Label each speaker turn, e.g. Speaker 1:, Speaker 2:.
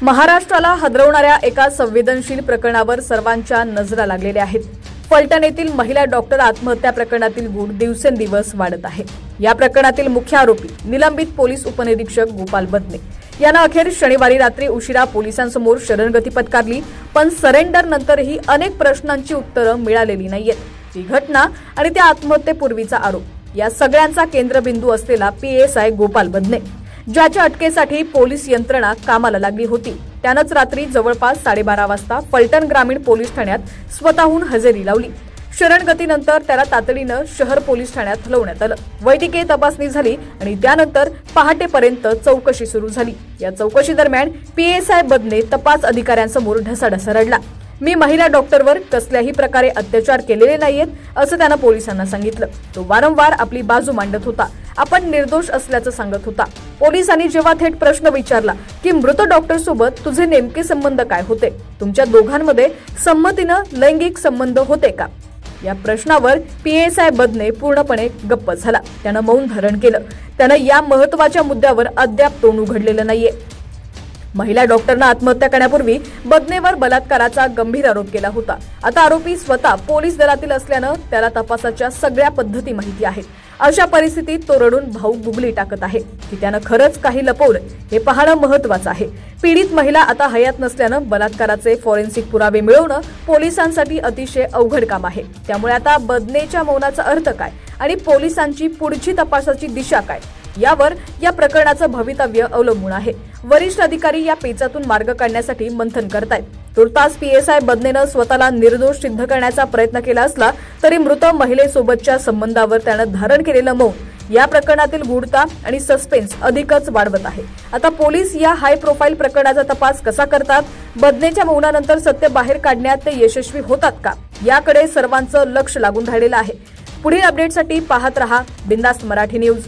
Speaker 1: महाराष्ट्राला हादरवणाऱ्या एका संवेदनशील प्रकरणावर सर्वांच्या नजरा लागलेल्या आहेत। फलटण येथील महिला डॉक्टर आत्महत्या प्रकरणातील गूढ दिवसेंदिवस वाढत आहे। या प्रकरणातील मुख्य आरोपी निलंबित पोलीस उपनिरीक्षक गोपाल बदने यानं अखेर शनिवारी रात्री उशिरा पोलिसांसमोर शरणगती पत्करली, पण सरेंडर नंतरही अनेक प्रश्नांची उत्तरं मिळालेली नाहीयेत। ही घटना आणि त्या आत्महत्येपूर्वीचा आरोप या सगळ्यांचा केंद्रबिंदू असलेला PSI गोपाल बदने, ज्याच्या अटकेसाठी पोलीस यंत्रणा कामाला लागली होती, त्यानंच रात्री जवळपास 12:30 वाजता फलटण ग्रामीण पोलीस ठाण्यात स्वतःहून हजेरी लावली। शरणगतीनंतर त्याला तातडीनं शहर पोलीस ठाण्यात हलवण्यात आलं। वैद्यकीय तपासणी झाली आणि त्यानंतर पहाटेपर्यंत चौकशी सुरू झाली। या चौकशी दरम्यान PSI बदने तपास अधिकाऱ्यांसमोर ढसाढसा रडला। मी महिला डॉक्टरवर कसल्याही प्रकारे अत्याचार केलेले नाहीयेत असं त्यानं पोलिसांना सांगितलं। तो वारंवार आपली बाजू मांडत होता, आपण निर्दोष असल्याचं सांगत होता। पोलिसांनी जेव्हा थेट प्रश्न विचारला की मृत डॉक्टर सोबत तुझे नेमके संबंध काय होते, तुमच्या दोघांमध्ये संमतीनं लैंगिक संबंध होते का, या प्रश्नावर PSI बदने पूर्णपणे गप्प झाला। त्यानं मौन धारण केलं। त्यानं या महत्त्वाच्या मुद्द्यावर अद्याप तोंड उघडलेलं नाहीये। महिला डॉक्टरनं आत्महत्या करण्यापूर्वी बदनेवर बलात्काराचा गंभीर आरोप केला होता। आता आरोपी स्वतः पोलीस दलातील असल्यानं त्याला तपासाच्या सगळ्या पद्धती माहिती आहेत। अशा परिस्थितीत तो रडून भाऊ गुगली टाकत आहे की त्यानं खरंच काही लपवलं हे पाहणं महत्त्वाचं आहे। पीडित महिला आता हयात नसल्यानं बलात्काराचे फॉरेन्सिक पुरावे मिळवणं पोलिसांसाठी अतिशय अवघड काम आहे। त्यामुळे आता बदनेच्या मौनाचा अर्थ काय आणि पोलिसांची पुढची तपासाची दिशा काय यावर या प्रकरणाचं भवितव्य अवलंबून आहे। वरिष्ठ अधिकारी या पेचातून मार्ग काढण्यासाठी मंथन करतायत। तुर्तास PSI बदनेनं स्वतःला निर्दोष सिद्ध करण्याचा प्रयत्न केला असला तरी मृत महिलेसोबतच्या संबंधावर त्यानं धारण केलेलं मौन या प्रकरणातील गूढता आणि सस्पेन्स अधिकच वाढवत आहे। आता पोलीस या हाय प्रोफाईल प्रकरणाचा तपास कसा करतात, बदनेच्या मौनानंतर सत्य बाहेर काढण्यात ते यशस्वी होतात का, याकडे सर्वांचं लक्ष लागून राहिलेलं आहे। पुढील अपडेटसाठी पाहत रहा बिंदास मराठी न्यूज।